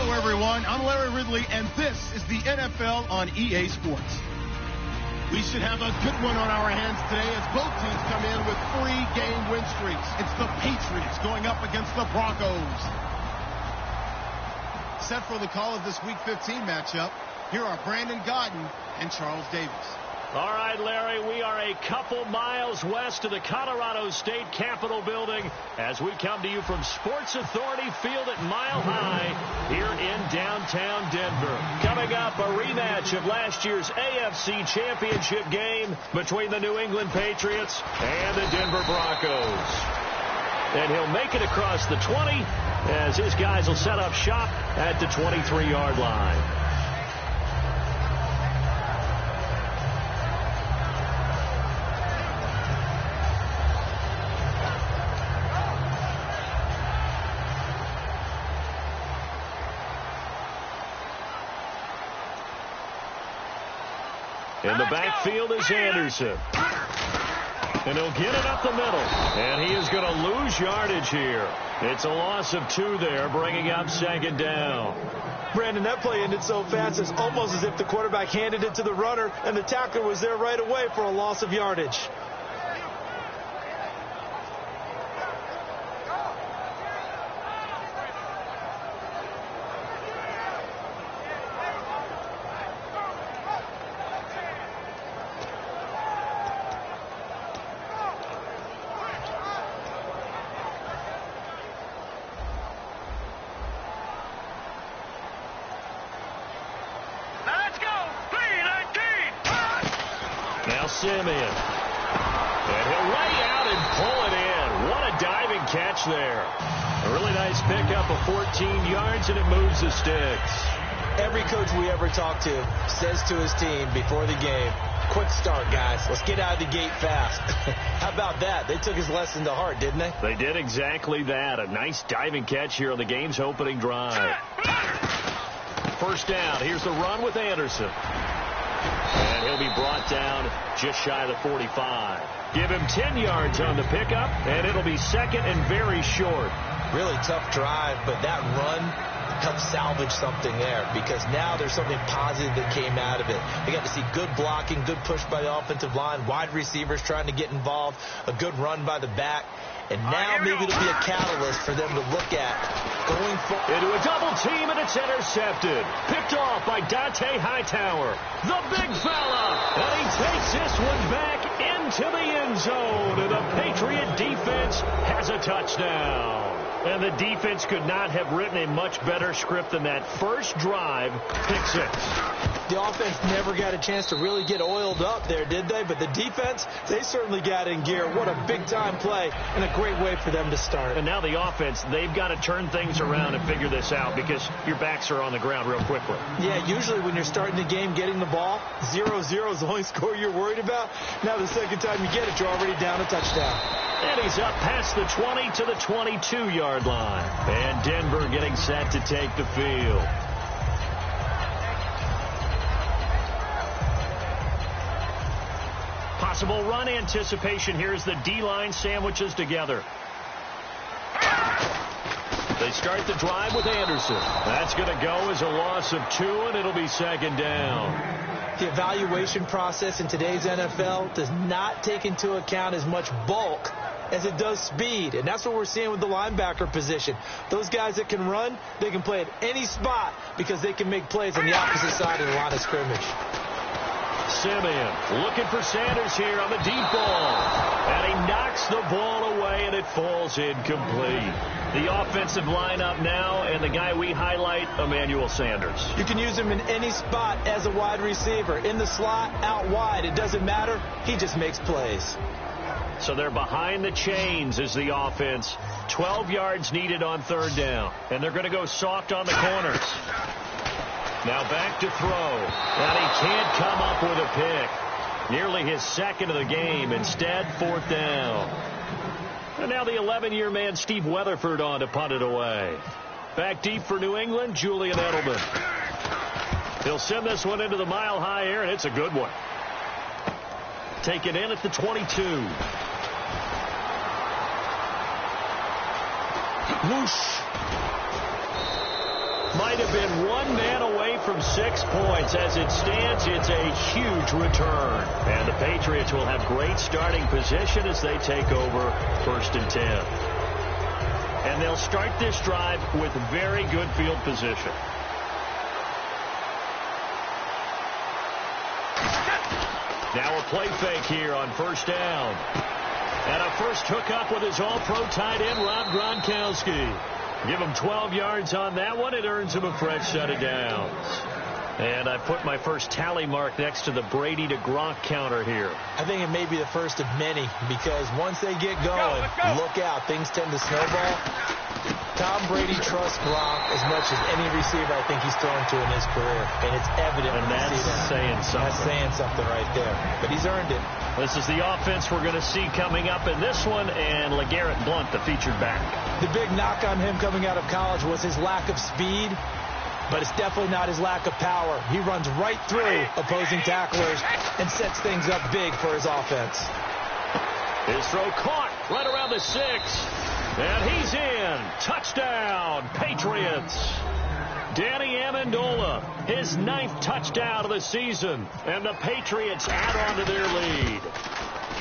Hello, everyone. I'm Larry Ridley, and this is the NFL on EA Sports. We should have a good one on our hands today as both teams come in with 3-game win streaks. It's the Patriots going up against the Broncos. Set for the call of this Week 15 matchup, here are Brandon Godden and Charles Davis. All right, Larry, we are a couple miles west of the Colorado State Capitol building as we come to you from Sports Authority Field at Mile High here in downtown Denver. Coming up, a rematch of last year's AFC Championship game between the New England Patriots and the Denver Broncos. And he'll make it across the 20 as his guys will set up shop at the 23-yard line. In the backfield is Anderson. And he'll get it up the middle. And he is going to lose yardage here. It's a loss of 2 there, bringing up second down. Brandon, that play ended so fast, it's almost as if the quarterback handed it to the runner, and the tackler was there right away for a loss of yardage. Simeon. And he'll lay out and pull it in. What a diving catch there. A really nice pickup of 14 yards, and it moves the sticks. Every coach we ever talk to says to his team before the game, quick start, guys. Let's get out of the gate fast. How about that? They took his lesson to heart, didn't they? They did exactly that. A nice diving catch here on the game's opening drive. First down. Here's the run with Anderson. And he'll be brought down just shy of the 45. Give him 10 yards on the pickup, and it'll be second and very short. Really tough drive, but that run helped salvage something there because now there's something positive that came out of it. They got to see good blocking, good push by the offensive line, wide receivers trying to get involved, a good run by the back. And now maybe it'll be a catalyst for them to look at going forward. Into a double team, and it's intercepted. Picked off by Dante Hightower. The big fella. And he takes this one back into the end zone. And the Patriot defense has a touchdown. And the defense could not have written a much better script than that first drive. Pick 6. The offense never got a chance to really get oiled up there, did they? But the defense, they certainly got in gear. What a big-time play and a great way for them to start. And now the offense, they've got to turn things around and figure this out because your backs are on the ground real quickly. Yeah, usually when you're starting the game getting the ball, 0-0 is the only score you're worried about. Now the second time you get it, you're already down a touchdown. And he's up past the 20 to the 22-yard line. And Denver getting set to take the field. Possible run anticipation here as the D-line sandwiches together. They start the drive with Anderson. That's going to go as a loss of 2, and it'll be second down. The evaluation process in today's NFL does not take into account as much bulk as it does speed, and that's what we're seeing with the linebacker position. Those guys that can run, they can play at any spot because they can make plays on the opposite side of the line of scrimmage. Simeon looking for Sanders here on the deep ball. And he knocks the ball away, and it falls incomplete. The offensive lineup now, and the guy we highlight, Emmanuel Sanders. You can use him in any spot as a wide receiver. In the slot, out wide. It doesn't matter. He just makes plays. So they're behind the chains as the offense. 12 yards needed on third down. And they're going to go soft on the corners. Now back to throw. And he can't come up with a pick. Nearly his second of the game. Instead, fourth down. And now the 11-year man Steve Weatherford on to punt it away. Back deep for New England, Julian Edelman. He'll send this one into the mile-high air, and it's a good one. Taken in at the 22. Whoosh. Might have been one man away from 6 points. As it stands, it's a huge return. And the Patriots will have great starting position as they take over 1st and 10. And they'll start this drive with very good field position. Now a play fake here on 1st down. And a first hookup with his all-pro tight end, Rob Gronkowski. Give him 12 yards on that one. It earns him a fresh set of downs. And I put my first tally mark next to the Brady to Gronk counter here. I think it may be the first of many, because once they get going, look out. Things tend to snowball. Tom Brady trusts Gronk as much as any receiver I think he's thrown to in his career. And it's evident. And that's saying something. That's saying something right there. But he's earned it. This is the offense we're going to see coming up in this one. And LeGarrette Blount, the featured back. The big knock on him coming out of college was his lack of speed. But it's definitely not his lack of power. He runs right through opposing tacklers and sets things up big for his offense. His throw caught right around the 6. And he's in. Touchdown, Patriots. Danny Amendola, his 9th touchdown of the season. And the Patriots add on to their lead.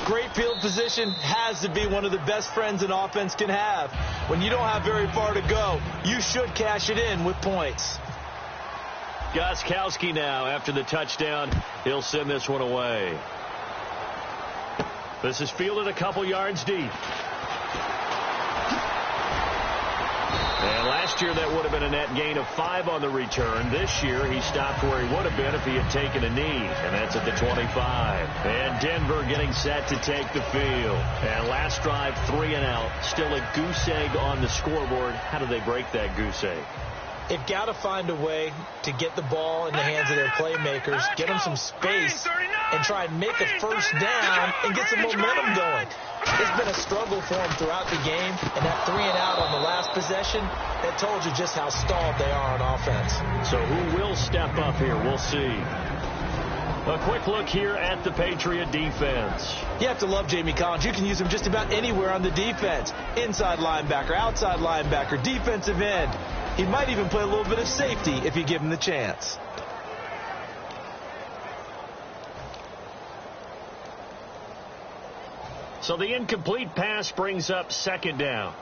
Great field position has to be one of the best friends an offense can have. When you don't have very far to go, you should cash it in with points. Gostkowski now, after the touchdown, he'll send this one away. This is fielded a couple yards deep. And last year that would have been a net gain of 5 on the return. This year he stopped where he would have been if he had taken a knee. And that's at the 25. And Denver getting set to take the field. And last drive, 3 and out. Still a goose egg on the scoreboard. How do they break that goose egg? They've got to find a way to get the ball in the hands of their playmakers, get them some space, and try and make a first down and get some momentum going. It's been a struggle for them throughout the game, and that 3 and out on the last possession, that told you just how stalled they are on offense. So who will step up here? We'll see. A quick look here at the Patriot defense. You have to love Jamie Collins. You can use him just about anywhere on the defense. Inside linebacker, outside linebacker, defensive end. He might even play a little bit of safety if you give him the chance. So the incomplete pass brings up 2nd down.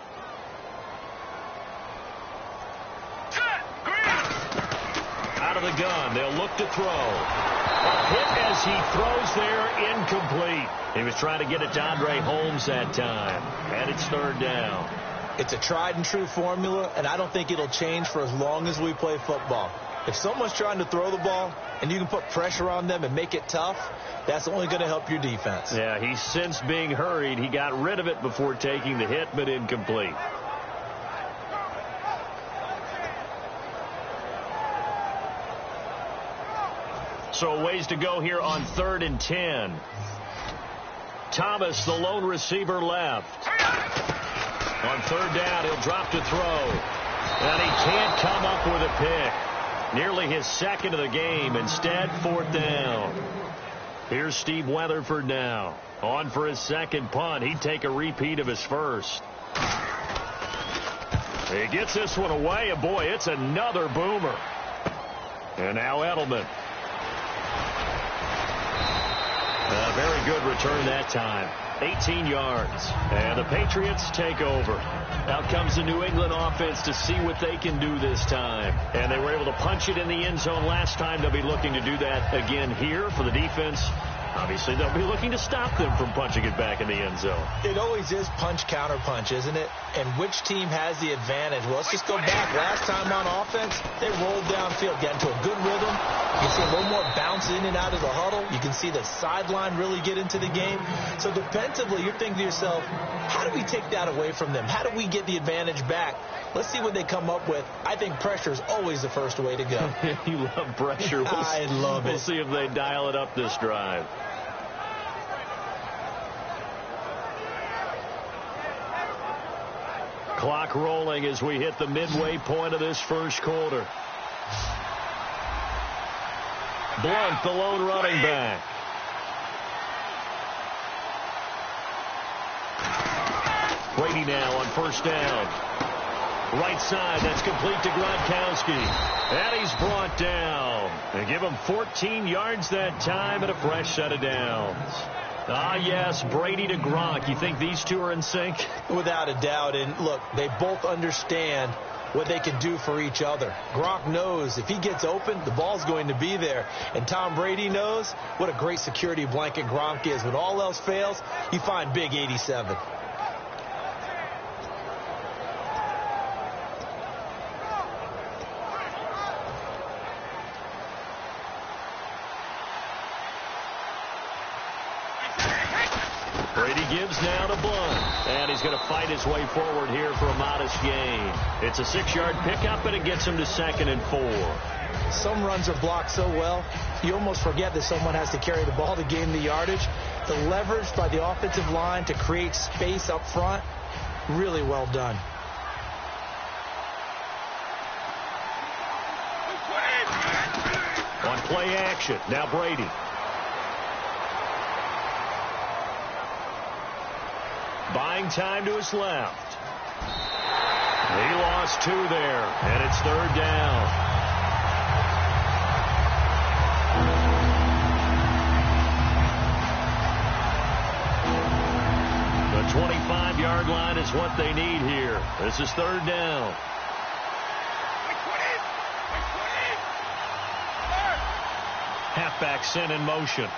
Out of the gun, they'll look to throw. A hit as he throws there, incomplete. He was trying to get it to Andre Holmes that time. And it's 3rd down. It's a tried and true formula, and I don't think it'll change for as long as we play football. If someone's trying to throw the ball and you can put pressure on them and make it tough, that's only going to help your defense. Yeah, he's since being hurried. He got rid of it before taking the hit, but incomplete. So a ways to go here on 3rd and 10. Thomas, the lone receiver, left. On 3rd down, he'll drop to throw. And he can't come up with a pick. Nearly his 2nd of the game. Instead, 4th down. Here's Steve Weatherford now. On for his 2nd punt. He'd take a repeat of his 1st. He gets this one away, and boy, it's another boomer. And now Edelman. A very good return that time. 18 yards. And the Patriots take over. Out comes the New England offense to see what they can do this time. And they were able to punch it in the end zone last time. They'll be looking to do that again here for the defense. Obviously, they'll be looking to stop them from punching it back in the end zone. It always is punch, counter punch, isn't it? And which team has the advantage? Well, let's just go back. Last time on offense, they rolled downfield, got into a good rhythm. You can see a little more bounce in and out of the huddle. You can see the sideline really get into the game. So defensively, you're thinking to yourself, how do we take that away from them? How do we get the advantage back? Let's see what they come up with. I think pressure is always the first way to go. You love pressure. I love it. We'll see if they dial it up this drive. Clock rolling as we hit the midway point of this 1st quarter. Blount, the lone running back. Brady now on 1st down. Right side, that's complete to Gronkowski. And he's brought down. They give him 14 yards that time and a fresh set of downs. Ah, yes, Brady to Gronk. You think these two are in sync? Without a doubt. And look, they both understand what they can do for each other. Gronk knows if he gets open, the ball's going to be there. And Tom Brady knows what a great security blanket Gronk is. When all else fails, you find big 87. Brady gives now to Blunt, and he's going to fight his way forward here for a modest gain. It's a 6-yard pickup, and it gets him to 2nd and 4. Some runs are blocked so well, you almost forget that someone has to carry the ball to gain the yardage. The leverage by the offensive line to create space up front, really well done. On play action, now Brady. Buying time to his left. He lost 2 there, and it's 3rd down. The 25-yard line is what they need here. This is 3rd down. Halfback sent in motion.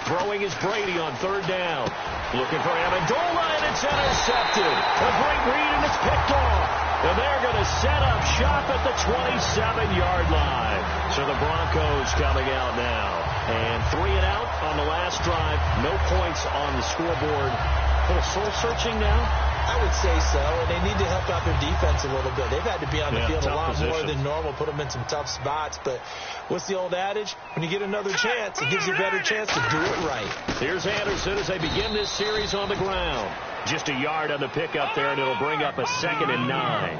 Throwing is Brady on 3rd down. Looking for Amendola, and it's intercepted. A great read, and it's picked off. And they're going to set up shop at the 27-yard line. So the Broncos coming out now. And 3 and out on the last drive. No points on the scoreboard. A little soul-searching now? I would say so, and they need to help out their defense a little bit. They've had to be on the field a lot more than normal, put them in some tough spots. But what's the old adage? When you get another chance, it gives you a better chance to do it right. Here's Anderson as they begin this series on the ground. Just a yard on the pickup there, and it'll bring up a 2nd and 9.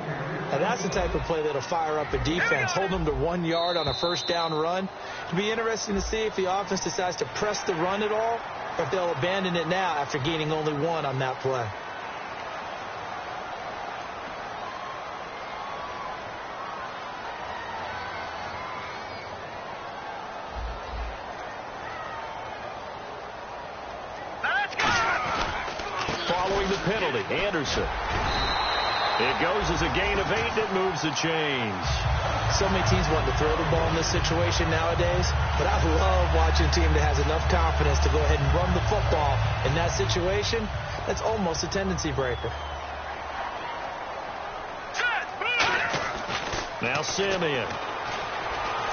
Now that's the type of play that'll fire up a defense. Hold them to 1 yard on a 1st down run. It'll be interesting to see if the offense decides to press the run at all, or if they'll abandon it now after gaining only 1 on that play. Penalty, Anderson. It goes as a gain of 8, and it moves the chains. So many teams want to throw the ball in this situation nowadays, but I love watching a team that has enough confidence to go ahead and run the football. In that situation, that's almost a tendency breaker. Now Simeon.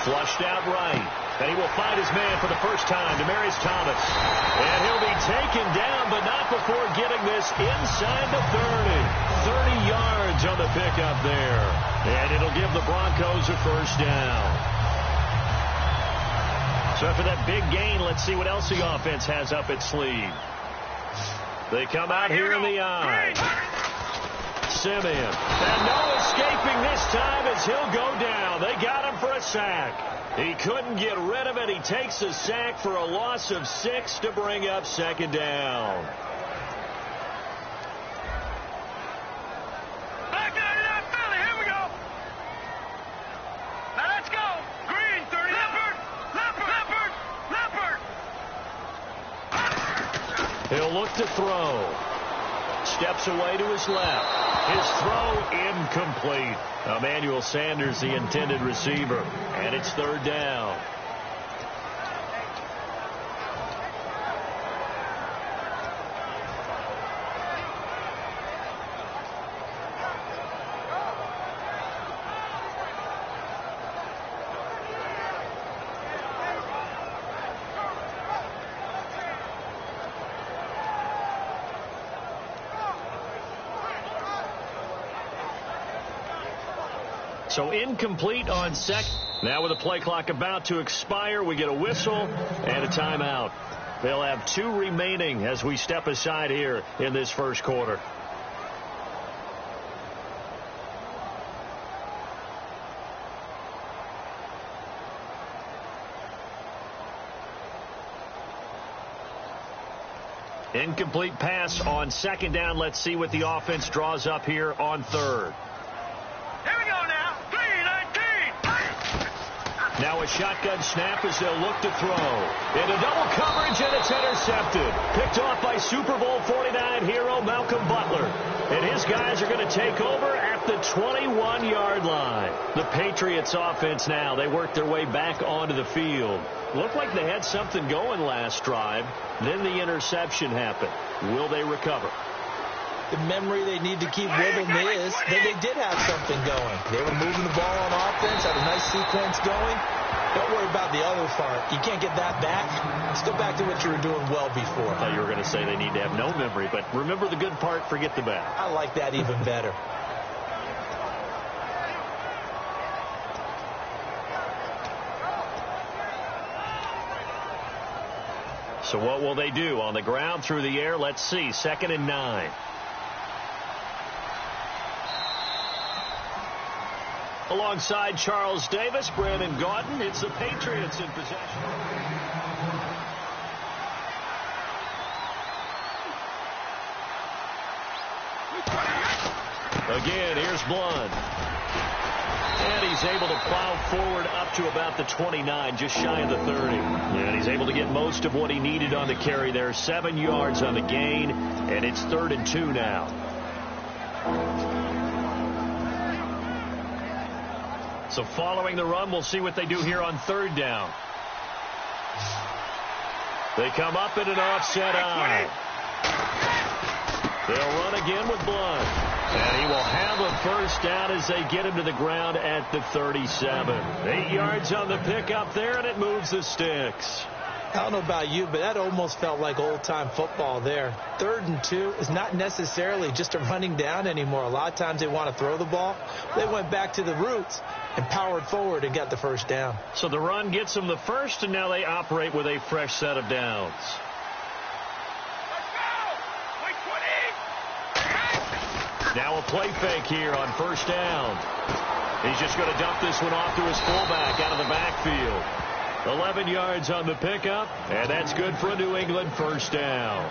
Flushed out right. And he will find his man for the first time, Demaryius Thomas. And he'll be taken down, but not before getting this inside the 30. 30 yards on the pickup there. And it'll give the Broncos a 1st down. So after that big gain, let's see what else the offense has up its sleeve. They come out here in the eye. Simeon. And no escaping this time as he'll go down. They got him for a sack. He couldn't get rid of it. He takes a sack for a loss of 6 to bring up 2nd down. Back out of that belly. Here we go. Now let's go. Green, 30. Leopard. He'll look to throw. Steps away to his left. His throw incomplete. Emmanuel Sanders, the intended receiver. And it's 3rd down. So incomplete on second. Now with the play clock about to expire, we get a whistle and a timeout. They'll have 2 remaining as we step aside here in this 1st quarter. Incomplete pass on second down. Let's see what the offense draws up here on third. Here we go now. 3-19. Now a shotgun snap as they'll look to throw. Into double coverage, and it's intercepted. Picked off by Super Bowl 49 hero Malcolm Butler. And his guys are going to take over at the 21-yard line. The Patriots offense now, they work their way back onto the field. Looked like they had something going last drive. Then the interception happened. Will they recover? The memory they need to keep with them is that they did have something going. They were moving the ball on offense, had a nice sequence going. Don't worry about the other part. You can't get that back. Let's go back to what you were doing well before. I thought you were going to say they need to have no memory, but remember the good part, forget the bad. I like that even better. So what will they do? On the ground, through the air, let's see. 2nd and 9. Alongside Charles Davis, Brandon Gaudin, it's the Patriots in possession. Again, here's Blunt. And he's able to plow forward up to about the 29, just shy of the 30. And he's able to get most of what he needed on the carry there. 7 yards on the gain, and it's 3rd and 2 now. So following the run, we'll see what they do here on 3rd down. They come up in an offset eye. They'll run again with Blunt. And he will have a first down as they get him to the ground at the 37. 8 yards on the pickup there, and it moves the sticks. I don't know about you, but that almost felt like old-time football there. 3rd and 2 is not necessarily just a running down anymore. A lot of times they want to throw the ball. They went back to the roots and powered forward and got the first down. So the run gets them the first, and now they operate with a fresh set of downs. Now a play fake here on first down. He's just going to dump this one off to his fullback out of the backfield. 11 yards on the pickup, and that's good for a New England first down.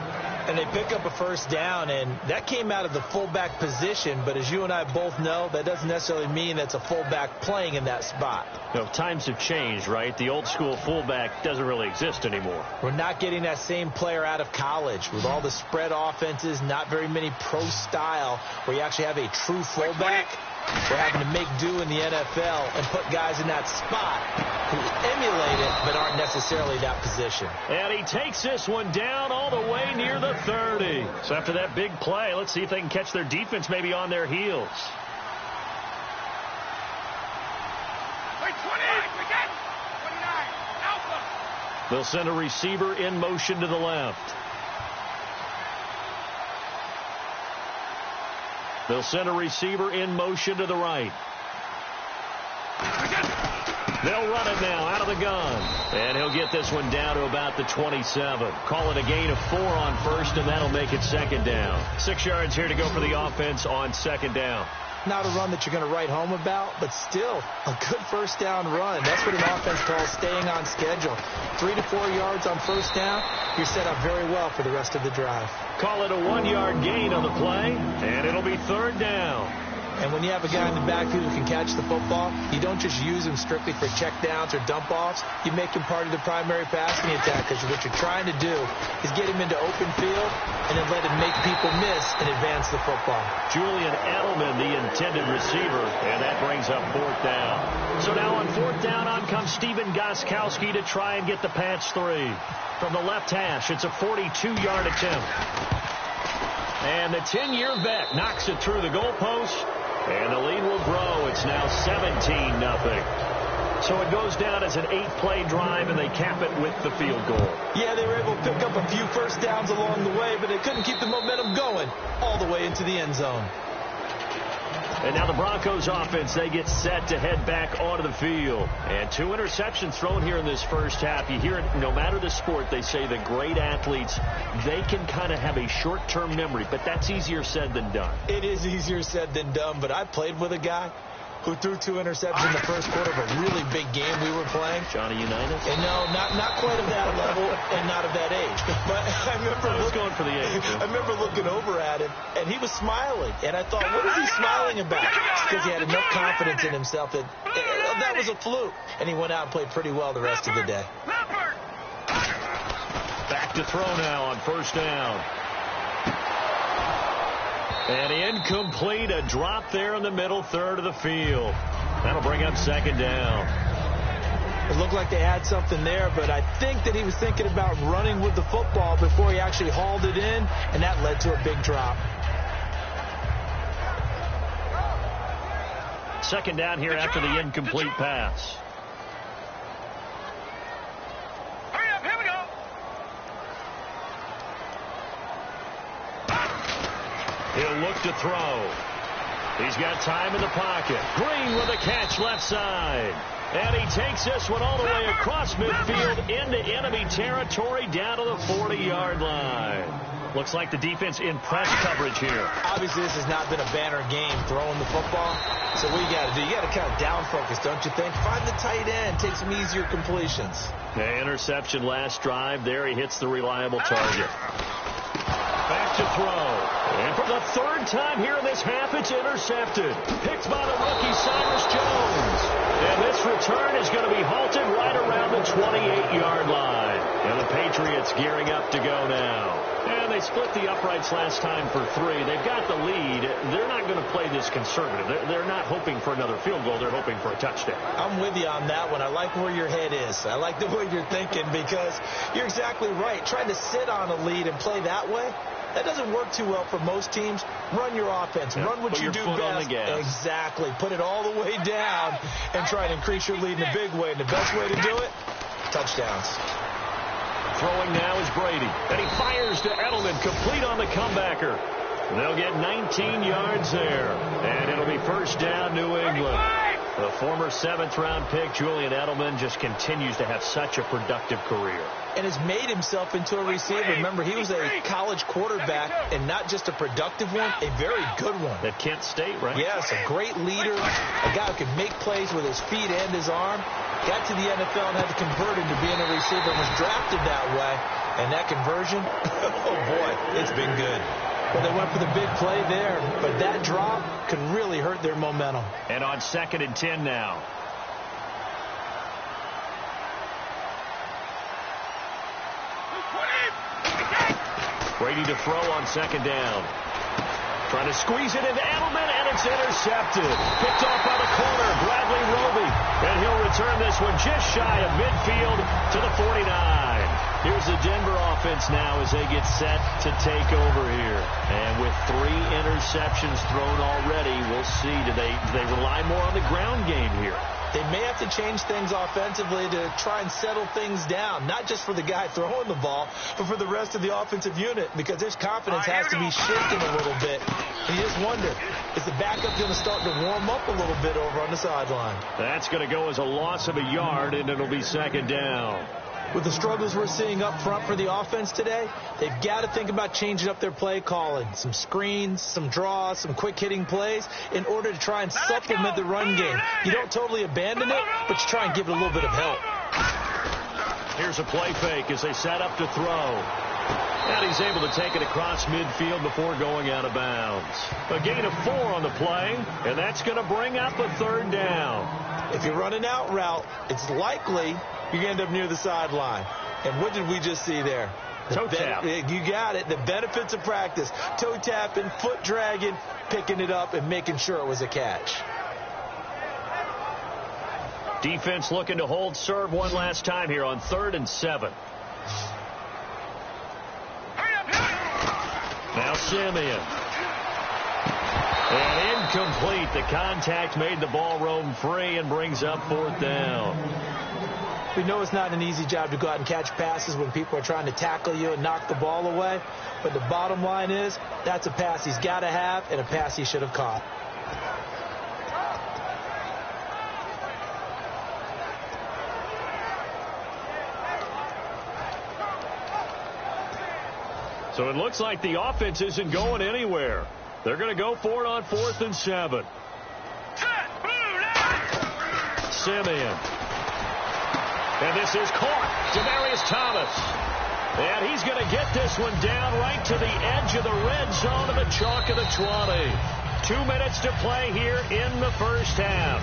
And they pick up a first down, and that came out of the fullback position, but as you and I both know, that doesn't necessarily mean that's a fullback playing in that spot. No, times have changed, right? The old school fullback doesn't really exist anymore. We're not getting that same player out of college with all the spread offenses, not very many pro style where you actually have a true fullback. We're having to make do in the NFL and put guys in that spot who emulate it but aren't necessarily that position. And he takes this one down all the way near the 30. So after that big play, let's see if they can catch their defense maybe on their heels. Wait, 20. We got 29. Alpha. They'll send a receiver in motion to the left. They'll send a receiver in motion to the right. They'll run it now out of the gun. And he'll get this one down to about the 27. Call it a gain of 4 on first, and that'll make it 2nd down. 6 yards here to go for the offense on 2nd down. Not a run that you're going to write home about, but still a good first down run. That's what an offense calls staying on schedule. 3 to 4 yards on first down, you're set up very well for the rest of the drive. Call it a 1-yard gain on the play, and it'll be 3rd down. And when you have a guy in the backfield who can catch the football, you don't just use him strictly for checkdowns or dump-offs. You make him part of the primary passing attack, because what you're trying to do is get him into open field and then let him make people miss and advance the football. Julian Edelman, the intended receiver, and that brings up 4th down. So now on 4th down, on comes Steven Gostkowski to try and get the patch 3. From the left hash, it's a 42-yard attempt. And the 10-year vet knocks it through the goalpost, and the lead will grow. It's now 17-0. So it goes down as an 8-play drive, and they cap it with the field goal. Yeah, they were able to pick up a few first downs along the way, but they couldn't keep the momentum going all the way into the end zone. And now the Broncos offense, they get set to head back onto the field. And 2 interceptions thrown here in this first half. You hear it, no matter the sport, they say the great athletes, they can kind of have a short-term memory, but that's easier said than done. It is easier said than done, but I played with a guy who threw 2 interceptions in the first quarter of a really big game we were playing. Johnny Unitas? And no, not quite of that level and not of that age. But I remember going for the age. I remember looking over at him, and he was smiling. And I thought, what is he smiling about? It's because he had enough confidence in himself that that was a fluke. And he went out and played pretty well the rest of the day. Back to throw now on first down. And incomplete, a drop there in the middle third of the field. That'll bring up second down. It looked like they had something there, but I think that he was thinking about running with the football before he actually hauled it in, and that led to a big drop. Second down here after the incomplete pass. Hurry up, here we go. He'll look to throw. He's got time in the pocket. Green with a catch left side. And he takes this one all the way across midfield into enemy territory down to the 40-yard line. Looks like the defense in press coverage here. Obviously, this has not been a banner game throwing the football. So what you got to do, you got to kind of down focus, don't you think? Find the tight end, take some easier completions. The interception last drive. There he hits the reliable target. Back to throw. And for the third time here in this half, it's intercepted. Picked by the rookie, Cyrus Jones. And this return is going to be halted right around the 28-yard line. And the Patriots gearing up to go now. And they split the uprights last time for 3. They've got the lead. They're not going to play this conservative. They're not hoping for another field goal. They're hoping for a touchdown. I'm with you on that one. I like where your head is. I like the way you're thinking because you're exactly right. Trying to sit on a lead and play that way, that doesn't work too well for most teams. Run your offense. Yeah, run what you do best. Exactly. Put it all the way down and try to increase your lead in a big way. And the best way to do it, touchdowns. Throwing now is Brady. And he fires to Edelman, complete on the comebacker. They'll get 19 yards there. And it'll be first down, New England. The former 7th-round pick, Julian Edelman, just continues to have such a productive career. And has made himself into a receiver. Remember, he was a college quarterback, and not just a productive one, a very good one. At Kent State, right? Yes, a great leader, a guy who can make plays with his feet and his arm. Got to the NFL and had to convert into being a receiver and was drafted that way. And that conversion, oh boy, it's been good. Well, they went for the big play there, but that drop could really hurt their momentum. And on 2nd and 10 now. Brady to throw on 2nd down. Trying to squeeze it into Edelman, and it's intercepted. Picked off by the corner, Bradley Roby. And he'll return this one just shy of midfield to the 49. Here's the Denver offense now as they get set to take over here. And with 3 interceptions thrown already, we'll see. Do they rely more on the ground game here? They may have to change things offensively to try and settle things down, not just for the guy throwing the ball, but for the rest of the offensive unit, because his confidence has to be shaken a little bit. And you just wonder, is the backup going to start to warm up a little bit over on the sideline? That's going to go as a loss of a yard, and it'll be 2nd down. With the struggles we're seeing up front for the offense today, they've got to think about changing up their play calling. Some screens, some draws, some quick-hitting plays in order to try and supplement the run game. You don't totally abandon it, but you try and give it a little bit of help. Here's a play fake as they set up to throw. And he's able to take it across midfield before going out of bounds. A gain of 4 on the play, and that's going to bring up a 3rd down. If you run an out route, it's likely you end up near the sideline. And what did we just see there? Toe tap. You got it. The benefits of practice. Toe tapping, foot dragging, picking it up, and making sure it was a catch. Defense looking to hold serve one last time here on 3rd and 7. Now Simeon. And incomplete. The contact made the ball roam free and brings up 4th down. We know it's not an easy job to go out and catch passes when people are trying to tackle you and knock the ball away. But the bottom line is, that's a pass he's got to have and a pass he should have caught. So it looks like the offense isn't going anywhere. They're going to go for it on 4th and 7. Set, boot, Simeon. And this is caught. Demaryius Thomas. And he's going to get this one down right to the edge of the red zone of the chalk of the 20. 2 minutes to play here in the first half.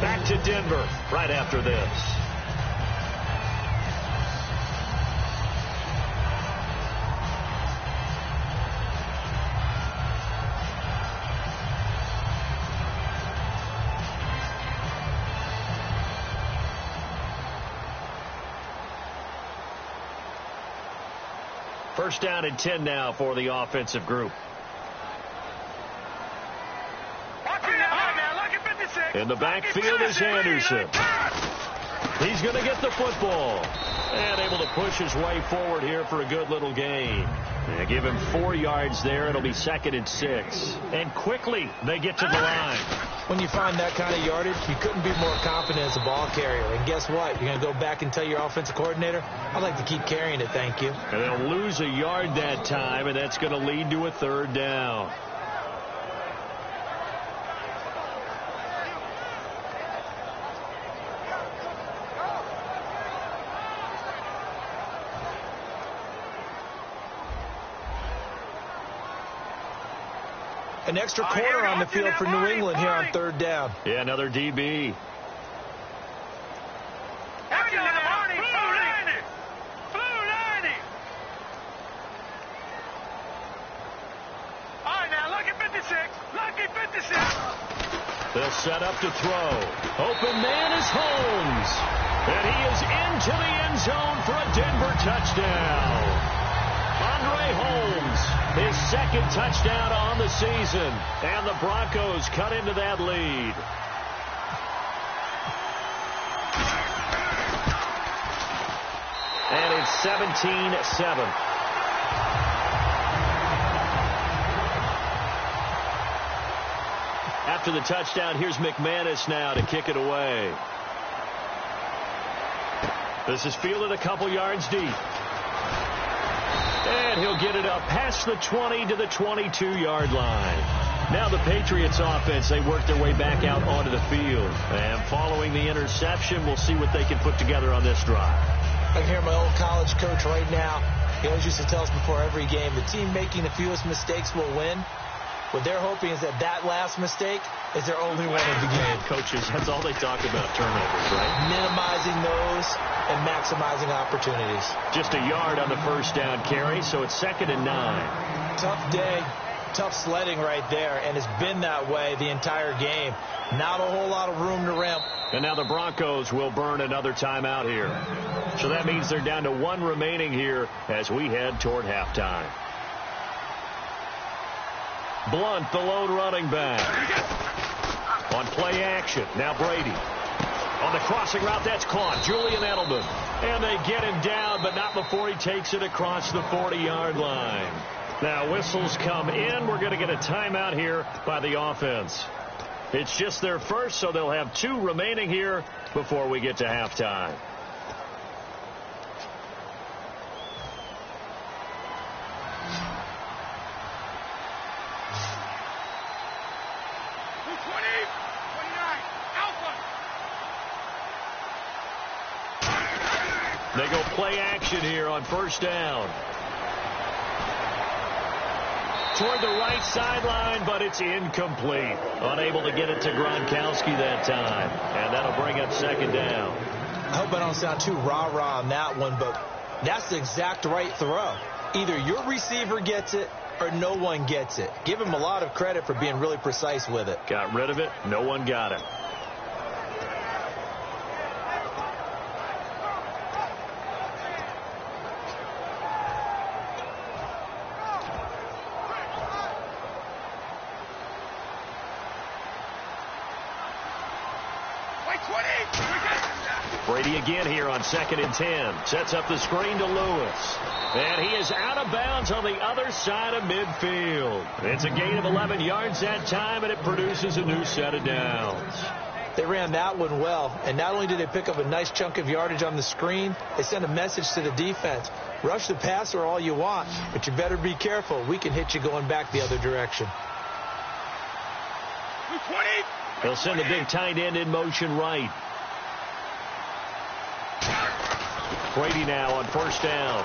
Back to Denver right after this. First down and 10 now for the offensive group. In the backfield is Anderson. He's going to get the football. And able to push his way forward here for a good little gain. They give him 4 yards there. It'll be 2nd and 6. And quickly they get to the line. When you find that kind of yardage, you couldn't be more confident as a ball carrier. And guess what? You're going to go back and tell your offensive coordinator, I'd like to keep carrying it, thank you. And they'll lose a yard that time, and that's going to lead to a 3rd down. An extra corner on the field for New England here on 3rd down. Yeah, another DB. They'll set up to throw. Open man is Holmes. And he is into the end zone for a Denver touchdown. Andre Holmes, his 2nd touchdown on the season. And the Broncos cut into that lead. And it's 17-7. After the touchdown, here's McManus now to kick it away. This is fielded a couple yards deep. And he'll get it up past the 20 to the 22-yard line. Now the Patriots offense, they work their way back out onto the field. And following the interception, we'll see what they can put together on this drive. I can hear my old college coach right now. He always used to tell us before every game, the team making the fewest mistakes will win. What they're hoping is that last mistake is their only one of the game. Coaches, that's all they talk about, turnovers, right? Minimizing those and maximizing opportunities. Just a yard on the first down carry, so it's 2nd and 9. Tough day, tough sledding right there, and it's been that way the entire game. Not a whole lot of room to ramp. And now the Broncos will burn another timeout here. So that means they're down to 1 remaining here as we head toward halftime. Blunt, the lone running back. On play action. Now Brady. On the crossing route, that's caught. Julian Edelman. And they get him down, but not before he takes it across the 40-yard line. Now whistles come in. We're going to get a timeout here by the offense. It's just their first, so they'll have 2 remaining here before we get to halftime. They go play action here on first down. Toward the right sideline, but it's incomplete. Unable to get it to Gronkowski that time. And that'll bring up 2nd down. I hope I don't sound too rah-rah on that one, but that's the exact right throw. Either your receiver gets it or no one gets it. Give him a lot of credit for being really precise with it. Got rid of it. No one got it. Brady again here on 2nd and 10. Sets up the screen to Lewis. And he is out of bounds on the other side of midfield. It's a gain of 11 yards that time, and it produces a new set of downs. They ran that one well, and not only did they pick up a nice chunk of yardage on the screen, they sent a message to the defense. Rush the passer all you want, but you better be careful. We can hit you going back the other direction. They'll send the big tight end in motion right. Brady now on first down.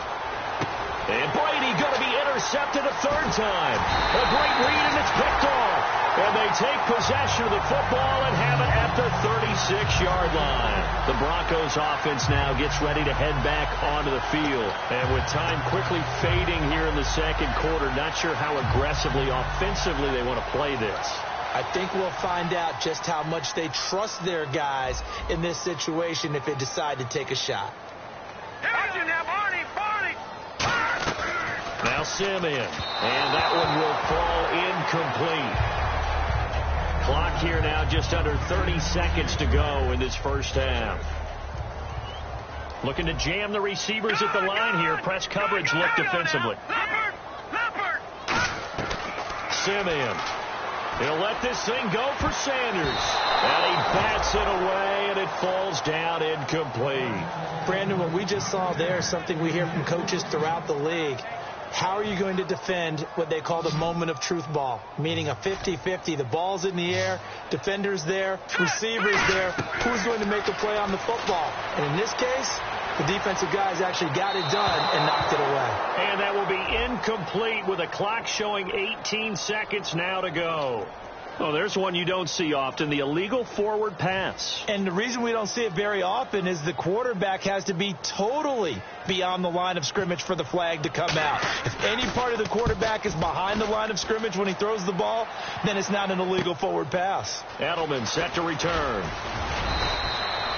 And Brady going to be intercepted a third time. A great read, and it's picked off. And they take possession of the football and have it at the 36-yard line. The Broncos offense now gets ready to head back onto the field. And with time quickly fading here in the second quarter, not sure how aggressively, offensively they want to play this. I think we'll find out just how much they trust their guys in this situation if they decide to take a shot. Now Simeon, and that one will fall incomplete. Clock here now just under 30 seconds to go in this first half. Looking to jam the receivers at the line here. Press coverage look defensively. Simeon. He'll let this thing go for Sanders. And he bats it away, and it falls down incomplete. Brandon, what we just saw there is something we hear from coaches throughout the league. How are you going to defend what they call the moment of truth ball, meaning a 50-50? The ball's in the air, defenders there, receivers there. Who's going to make a play on the football? And in this case, the defensive guys actually got it done and knocked it away. And that will be incomplete with a clock showing 18 seconds now to go. Oh, there's one you don't see often, the illegal forward pass. And the reason we don't see it very often is the quarterback has to be totally beyond the line of scrimmage for the flag to come out. If any part of the quarterback is behind the line of scrimmage when he throws the ball, then it's not an illegal forward pass. Edelman set to return.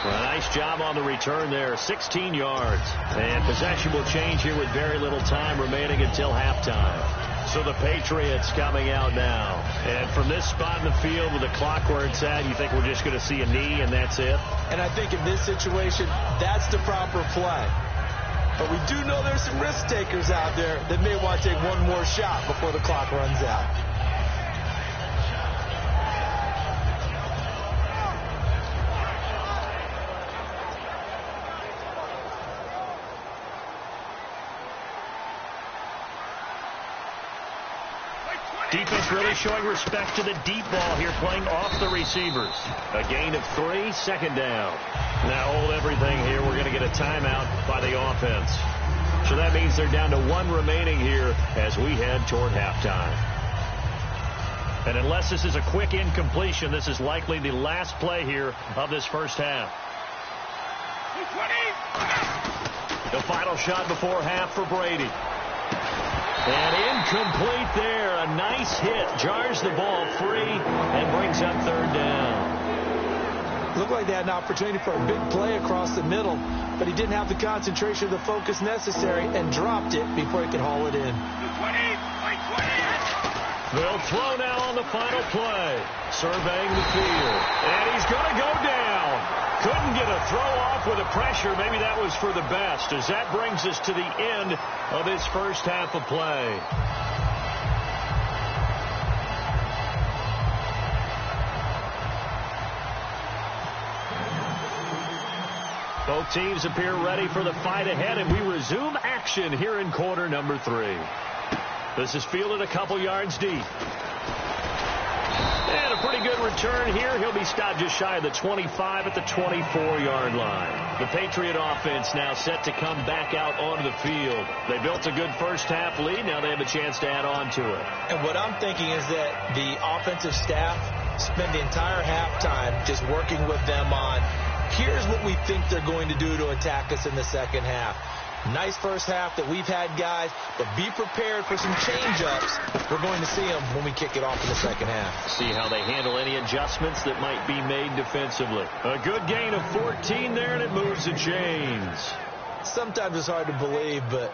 Well, nice job on the return there, 16 yards. And possession will change here with very little time remaining until halftime. So the Patriots coming out now. And from this spot in the field with the clock where it's at, you think we're just going to see a knee and that's it? And I think in this situation, that's the proper play. But we do know there's some risk takers out there that may want to take one more shot before the clock runs out. Defense really showing respect to the deep ball here, playing off the receivers. A gain of 3, second down. Now hold everything here. We're going to get a timeout by the offense. So that means they're down to 1 remaining here as we head toward halftime. And unless this is a quick incompletion, this is likely the last play here of this first half. The final shot before half for Brady. And incomplete there. A nice hit. Jars the ball free and brings up third down. Looked like they had an opportunity for a big play across the middle, but he didn't have the concentration or the focus necessary and dropped it before he could haul it in. They'll throw now on the final play. Surveying the field. And he's going to go down. Couldn't get a throw off with the pressure. Maybe that was for the best, as that brings us to the end of this first half of play. Both teams appear ready for the fight ahead, and we resume action here in quarter number 3. This is fielded a couple yards deep. And a pretty good return here. He'll be stopped just shy of the 25 at the 24-yard line. The Patriot offense now set to come back out onto the field. They built a good first half lead. Now they have a chance to add on to it. And what I'm thinking is that the offensive staff spend the entire halftime just working with them on, here's what we think they're going to do to attack us in the second half. Nice first half that we've had, guys, but be prepared for some change-ups. We're going to see them when we kick it off in the second half. See how they handle any adjustments that might be made defensively. A good gain of 14 there, and it moves the chains. Sometimes it's hard to believe, but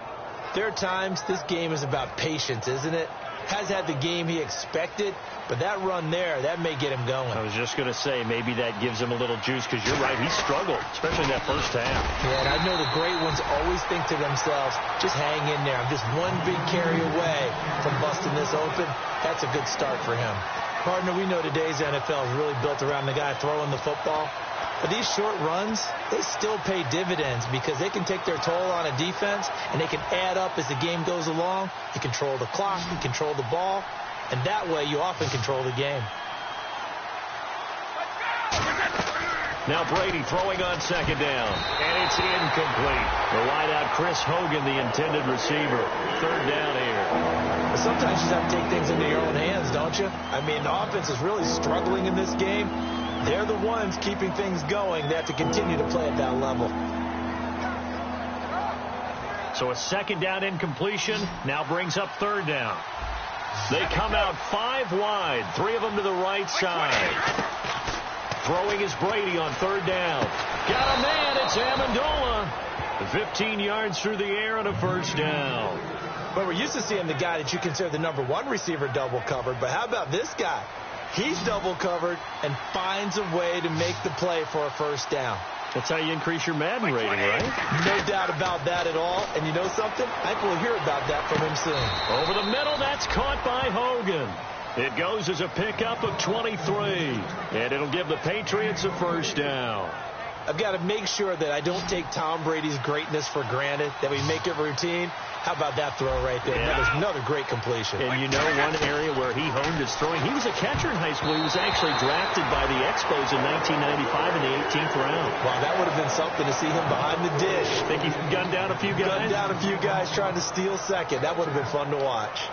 there are times this game is about patience, isn't it? Has had the game he expected, but that run there, that may get him going. I was just going to say, maybe that gives him a little juice, because you're right, he struggled, especially in that first half. Yeah, and I know the great ones always think to themselves, just hang in there. I'm just one big carry away from busting this open. That's a good start for him. Partner, we know today's NFL is really built around the guy throwing the football. But these short runs, they still pay dividends because they can take their toll on a defense and they can add up as the game goes along. You control the clock, you control the ball, and that way you often control the game. Now Brady throwing on second down. And it's incomplete. The wideout, Chris Hogan, the intended receiver. Third down here. Sometimes you just have to take things into your own hands, don't you? I mean, the offense is really struggling in this game. They're the ones keeping things going. They have to continue to play at that level. So a second down incompletion now brings up third down. They come out 5 wide, 3 of them to the right side. Throwing is Brady on third down. Got a man, it's Amendola. 15 yards through the air and a first down. Well, we're used to seeing the guy that you consider the number 1 receiver double covered, but how about this guy? He's double covered and finds a way to make the play for a first down. That's how you increase your Madden rating, right? No doubt about that at all. And you know something? I think we'll hear about that from him soon. Over the middle, that's caught by Hogan. It goes as a pickup of 23. And it'll give the Patriots a first down. I've got to make sure that I don't take Tom Brady's greatness for granted, that we make it routine. How about that throw right there? Yeah. There's another great completion. And you know one area where he honed his throwing? He was a catcher in high school. He was actually drafted by the Expos in 1995 in the 18th round. Wow, that would have been something to see him behind the dish. Think he gunned down a few guys? Gunned down a few guys trying to steal second. That would have been fun to watch.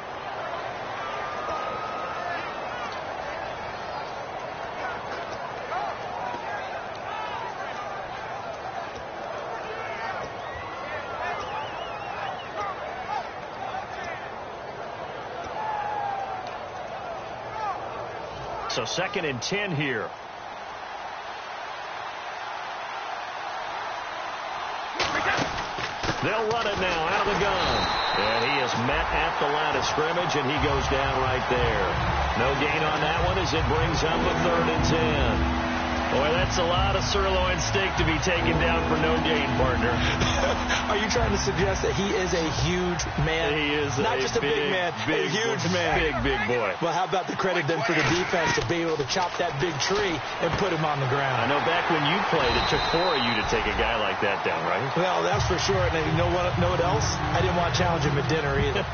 So second and 10 here. They'll run it now out of the gun. And he is met at the line of scrimmage, and he goes down right there. No gain on that one as it brings up a 3rd and 10. Boy, that's a lot of sirloin steak to be taken down for no gain, partner. Are you trying to suggest that he is a huge man? He is not just a big man, a huge man. Big boy. Well, how about the credit then for the defense to be able to chop that big tree and put him on the ground? I know back when you played, it took 4 of you to take a guy like that down, right? Well, that's for sure. And you know what else? I didn't want to challenge him at dinner either.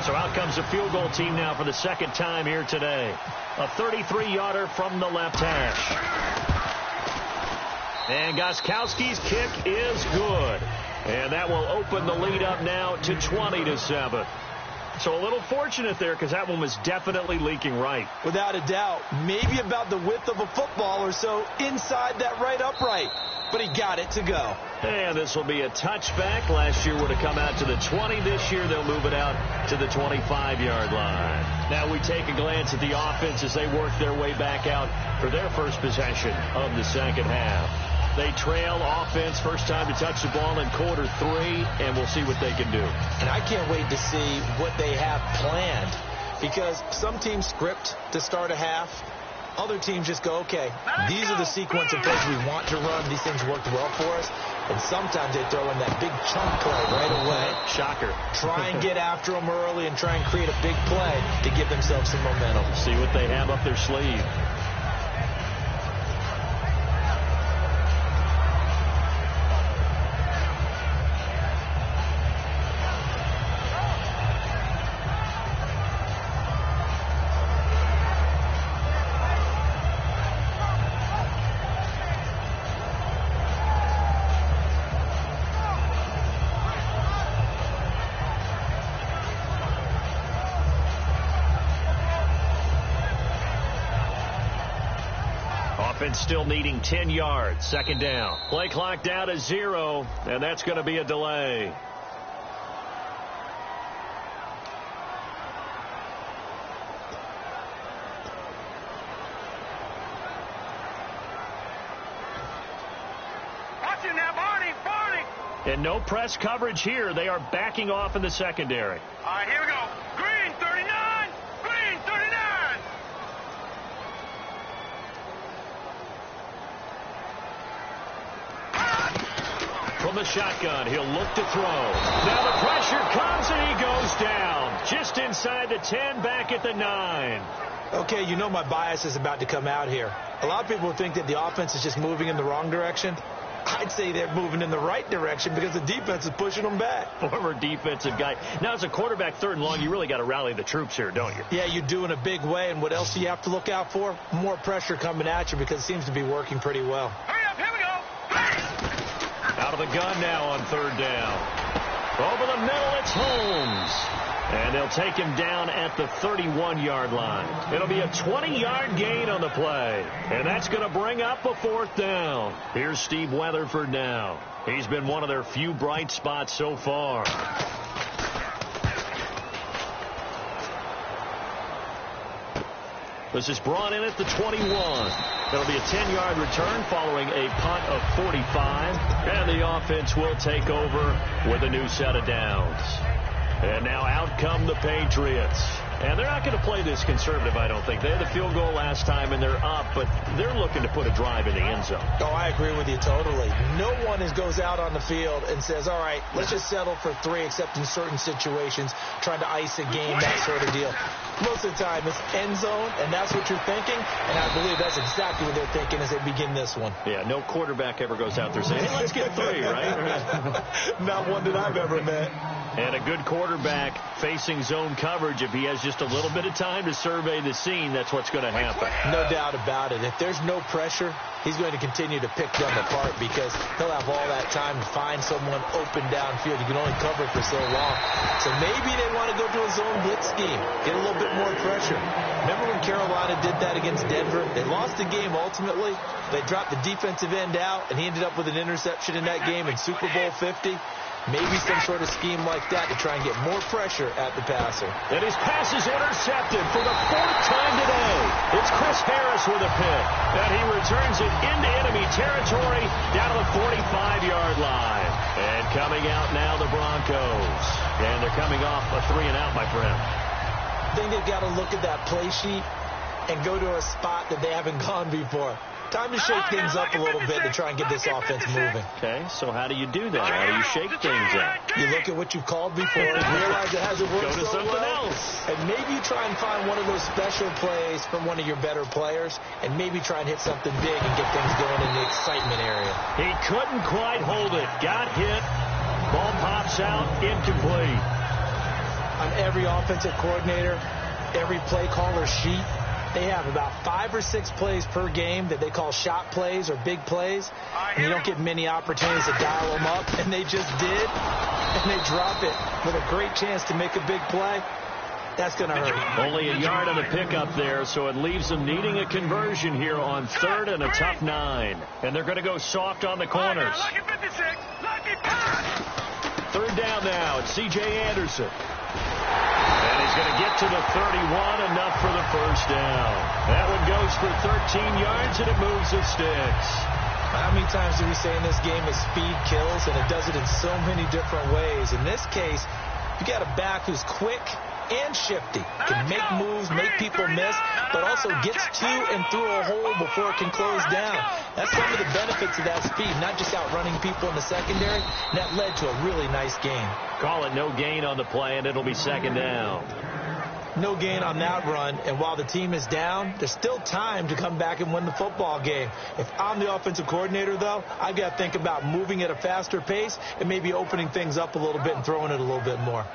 So out comes the field goal team now for the second time here today. A 33-yarder from the left hash. And Gostkowski's kick is good. And that will open the lead up now to 20-7. So a little fortunate there because that one was definitely leaking right. Without a doubt. Maybe about the width of a football or so inside that right upright. But he got it to go. And this will be a touchback. Last year would have come out to the 20. This year they'll move it out to the 25-yard line. Now we take a glance at the offense as they work their way back out for their first possession of the second half. They trail offense, first time to touch the ball in quarter 3, and we'll see what they can do. And I can't wait to see what they have planned, because some teams script to start a half. Other teams just go, okay, these are the sequence of plays we want to run. These things worked well for us. And sometimes they throw in that big chunk play right away. Shocker. Try and get after them early and try and create a big play to give themselves some momentum. See what they have up their sleeve. Offense still needing 10 yards. Second down. Play clock down to 0, and that's going to be a delay. Watching now, Barney. And no press coverage here. They are backing off in the secondary. All right, here we go. Green 39. Green 39. From the shotgun, he'll look to throw. Now the pressure comes, and he goes down. Just inside the 10, back at the 9. Okay, you know my bias is about to come out here. A lot of people think that the offense is just moving in the wrong direction. I'd say they're moving in the right direction because the defense is pushing them back. Former defensive guy. Now, as a quarterback, 3rd and long, you really got to rally the troops here, don't you? Yeah, you do in a big way. And what else do you have to look out for? More pressure coming at you because it seems to be working pretty well. Hurry up, Out of the gun now on third down. Over the middle, it's Holmes. And they'll take him down at the 31-yard line. It'll be a 20-yard gain on the play. And that's going to bring up a fourth down. Here's Steve Weatherford now. He's been one of their few bright spots so far. This is brought in at the 21. That'll be a 10-yard return following a punt of 45. And the offense will take over with a new set of downs. And now out come the Patriots. And they're not going to play this conservative, I don't think. They had the field goal last time, and they're up, but they're looking to put a drive in the end zone. Oh, I agree with you totally. No one goes out on the field and says, all right, let's just settle for 3, except in certain situations, trying to ice a game, that sort of deal. Most of the time, it's end zone, and that's what you're thinking, and I believe that's exactly what they're thinking as they begin this one. Yeah, no quarterback ever goes out there saying, hey, let's get 3, right? Not one that I've ever met. And a good quarterback facing zone coverage, if he has just a little bit of time to survey the scene, that's what's going to happen. No doubt about it. If there's no pressure, he's going to continue to pick them apart because he'll have all that time to find someone open downfield. You can only cover for so long. So maybe they want to go to a zone blitz scheme, get a little bit more pressure. Remember when Carolina did that against Denver? They lost the game ultimately. They dropped the defensive end out, and he ended up with an interception in that game in Super Bowl 50. Maybe some sort of scheme like that to try and get more pressure at the passer. And his pass is intercepted for the 4th time today. It's Chris Harris with a pick. And he returns it into enemy territory down to the 45-yard line. And coming out now, the Broncos. And they're coming off a 3-and-out, my friend. I think they've got to look at that play sheet and go to a spot that they haven't gone before. Time to shake things up a little bit to try and get this offense moving. Okay, so how do you do that? How do you shake things up? You look at what you've called before and realize it hasn't worked so something well. else. And maybe you try and find one of those special plays from one of your better players and maybe try and hit something big and get things going in the excitement area. He couldn't quite hold it. Got hit. Ball pops out. Incomplete. On every offensive coordinator, every play caller's sheet, they have about 5 or 6 plays per game that they call shot plays or big plays. And you don't get many opportunities to dial them up. And they just did. And they drop it with a great chance to make a big play. That's going to hurt. Only a yard on the pickup there, so it leaves them needing a conversion here on 3rd and a tough 9. And they're going to go soft on the corners. 3rd down now. It's C.J. Anderson. And he's going to get to the 31, enough for the first down. That one goes for 13 yards, and it moves the sticks. How many times do we say in this game that speed kills, and it does it in so many different ways? In this case, you got a back who's quick and shifty, can make moves, make people miss, but also gets to and through a hole before it can close down. That's some of the benefits of that speed, not just outrunning people in the secondary. And that led to a really nice gain. Call it no gain on the play, and it'll be 2nd down. No gain on that run, and while the team is down, there's still time to come back and win the football game. If I'm the offensive coordinator, though, I've got to think about moving at a faster pace and maybe opening things up a little bit and throwing it a little bit more.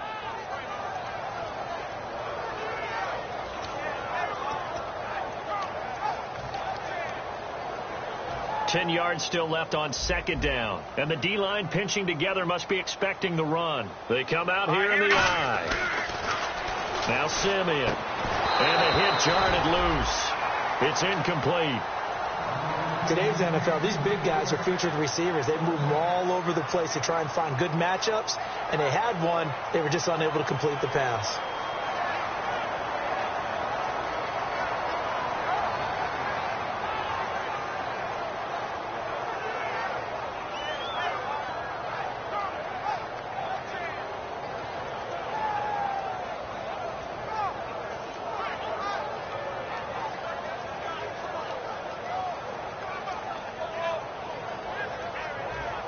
Ten yards still left on 2nd down. And the D-line pinching together must be expecting the run. They come out here in the eye. Now Simeon. And the hit jarred loose. It's incomplete. Today's NFL, these big guys are featured receivers. They move them all over the place to try and find good matchups. And they had one. They were just unable to complete the pass.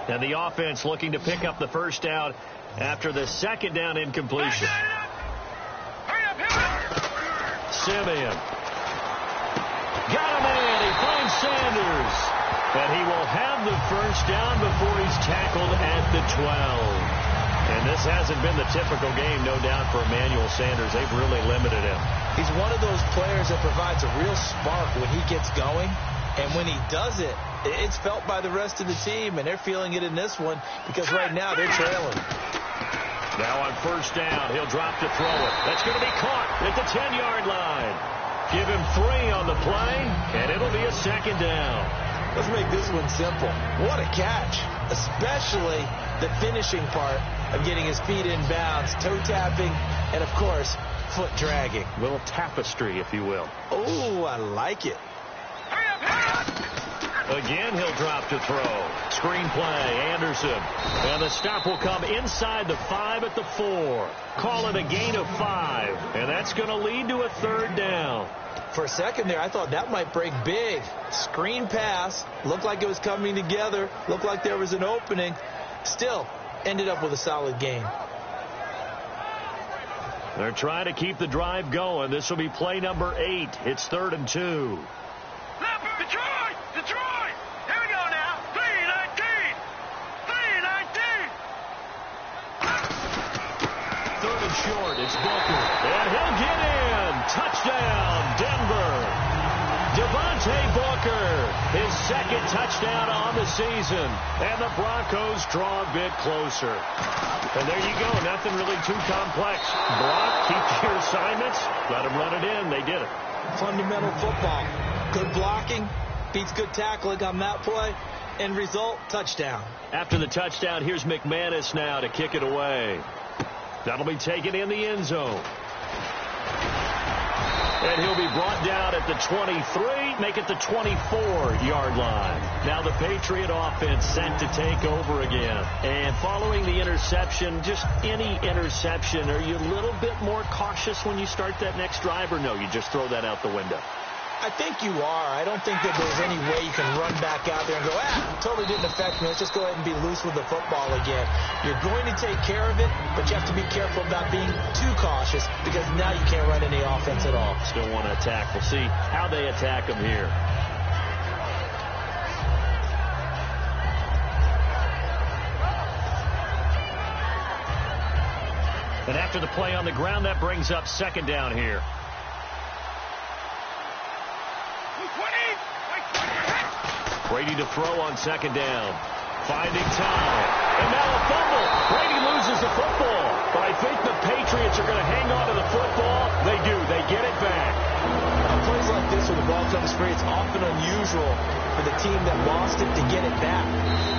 And the offense looking to pick up the first down after the 2nd down incompletion. Simeon. Got a man. He finds Sanders. And he will have the first down before he's tackled at the 12. And this hasn't been the typical game, no doubt, for Emmanuel Sanders. They've really limited him. He's one of those players that provides a real spark when he gets going. And when he does it, It's felt by the rest of the team, and they're feeling it in this one because right now they're trailing. Now on first down, he'll drop to throw it. That's going to be caught at the 10-yard line. Give him 3 on the play, and it'll be a second down. Let's make this one simple. What a catch, especially the finishing part of getting his feet in bounds, toe tapping, and, of course, foot dragging. A little tapestry, if you will. Oh, I like it. Again, he'll drop to throw. Screen play, Anderson. And the stop will come inside the 5 at the 4. Call it a gain of 5. And that's going to lead to a third down. For a second there, I thought that might break big. Screen pass. Looked like it was coming together. Looked like there was an opening. Still, ended up with a solid gain. They're trying to keep the drive going. This will be play number 8. It's 3rd and 2. Detroit! Here we go now. 3-19. 3-19. 3rd and short. It's Booker. And he'll get in. Touchdown, Denver. Devontae Booker, his 2nd touchdown on the season. And the Broncos draw a bit closer. And there you go. Nothing really too complex. Block, keep your assignments. Let them run it in. They did it. Fundamental football. Good blocking. Beats good tackling on that play. End result, touchdown. After the touchdown, here's McManus now to kick it away. That'll be taken in the end zone. And he'll be brought down at the 23, make it the 24-yard line. Now the Patriot offense set to take over again. And following the interception, just any interception, are you a little bit more cautious when you start that next drive, or no, you just throw that out the window? I think you are. I don't think that there's any way you can run back out there and go, totally didn't affect me. Let's just go ahead and be loose with the football again. You're going to take care of it, but you have to be careful about being too cautious because now you can't run any offense at all. Still want to attack. We'll see how they attack them here. And after the play on the ground, that brings up 2nd down here. Brady to throw on 2nd down. Finding time. And now a fumble. Brady loses the football. But I think the Patriots are going to hang on to the football. They do. They get it back. On plays like this when the ball comes free, it's often unusual for the team that lost it to get it back.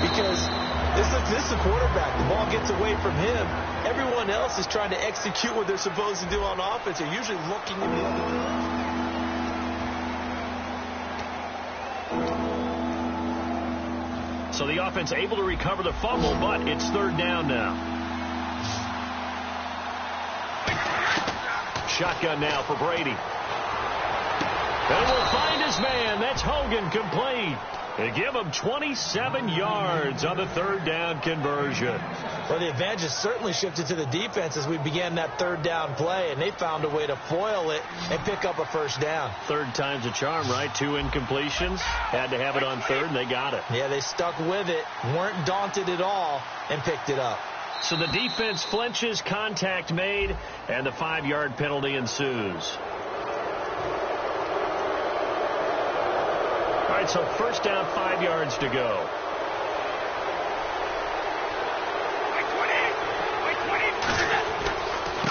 Because this is the quarterback. The ball gets away from him. Everyone else is trying to execute what they're supposed to do on offense. They're usually looking in the other direction. So the offense able to recover the fumble, but it's 3rd down now. Shotgun now for Brady. And will find his man. That's Hogan, complete. They give him 27 yards on the 3rd down conversion. Well, the advantage has certainly shifted to the defense as we began that 3rd down play, and they found a way to foil it and pick up a 1st down. 3rd time's a charm, right? 2 incompletions. Had to have it on 3rd, and they got it. Yeah, they stuck with it, weren't daunted at all, and picked it up. So the defense flinches, contact made, and the 5-yard penalty ensues. All right, so 1st down, 5 yards to go.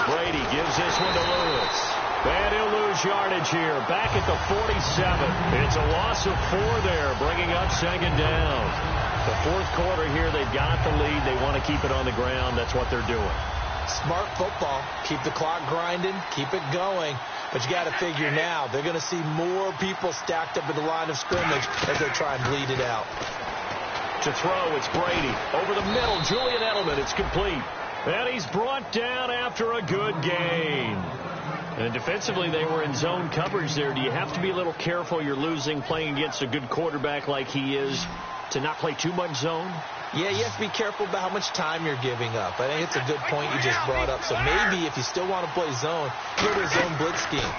Brady gives this one to Lewis. And he'll lose yardage here. Back at the 47. It's a loss of 4 there, bringing up 2nd down. The 4th quarter here, they've got the lead. They want to keep it on the ground. That's what they're doing. Smart football. Keep the clock grinding. Keep it going. But you got to figure now, they're going to see more people stacked up at the line of scrimmage as they try and bleed it out. To throw, it's Brady. Over the middle, Julian Edelman. It's complete. And he's brought down after a good gain. And defensively, they were in zone coverage there. Do you have to be a little careful? You're losing, playing against a good quarterback like he is, to not play too much zone? Yeah, you have to be careful about how much time you're giving up. I think it's a good point you just brought up. So maybe if you still want to play zone, go to a zone blitz scheme.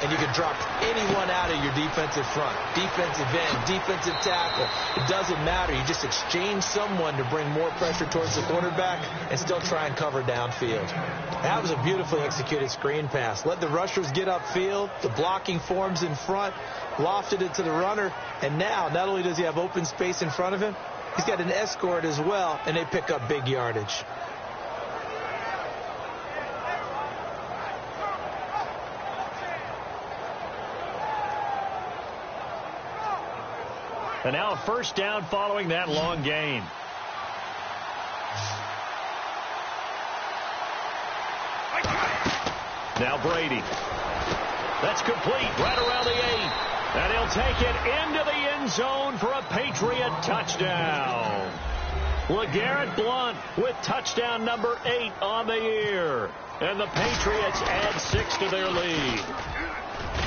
and you can drop anyone out of your defensive front. Defensive end, defensive tackle. It doesn't matter. You just exchange someone to bring more pressure towards the quarterback and still try and cover downfield. That was a beautifully executed screen pass. Let the rushers get upfield. The blocking forms in front. Lofted it to the runner. And now, not only does he have open space in front of him, he's got an escort as well, and they pick up big yardage. And now a first down following that long gain. Now Brady. That's complete right around the 8. And he'll take it into the end zone for a Patriot touchdown. LeGarrette Blount with touchdown number 8 on the year. And the Patriots add 6 to their lead.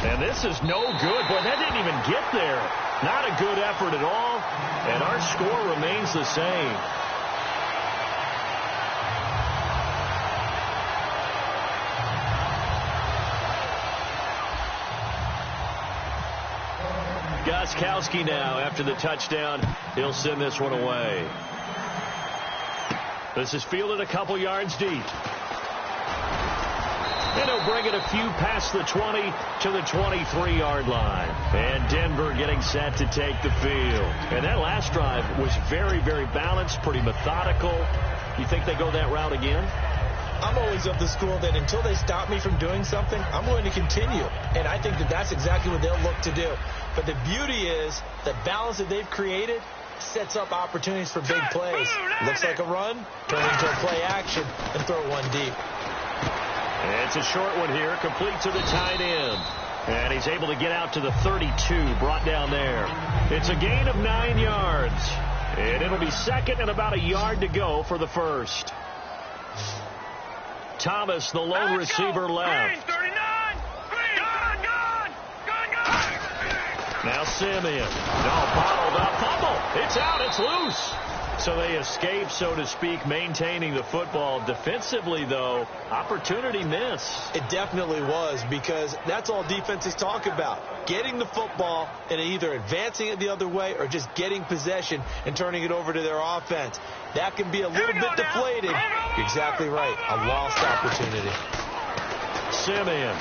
And this is no good. Boy, that didn't even get there. Not a good effort at all. And our score remains the same. Gostkowski now after the touchdown. He'll send this one away. This is fielded a couple yards deep. And he'll bring it a few past the 20 to the 23-yard line. And Denver getting set to take the field. And that last drive was very, very balanced, pretty methodical. You think they go that route again? I'm always of the school that until they stop me from doing something, I'm going to continue. And I think that that's exactly what they'll look to do. But the beauty is the balance that they've created sets up opportunities for big plays. Looks like a run, turn into a play action, and throw one deep. It's a short one here, complete to the tight end. And he's able to get out to the 32, brought down there. It's a gain of 9 yards. And it'll be second and about a yard to go for the first. Thomas, the lone receiver, left. Green, 39. Green. Gone. Now Simeon. No, bottled up. Fumble. It's out. It's loose. So they escape, so to speak, maintaining the football. Defensively, though, opportunity miss. It definitely was, because that's all defenses talk about. Getting the football and either advancing it the other way or just getting possession and turning it over to their offense. That can be a little bit deflated. You're exactly right. A lost opportunity. Simeon.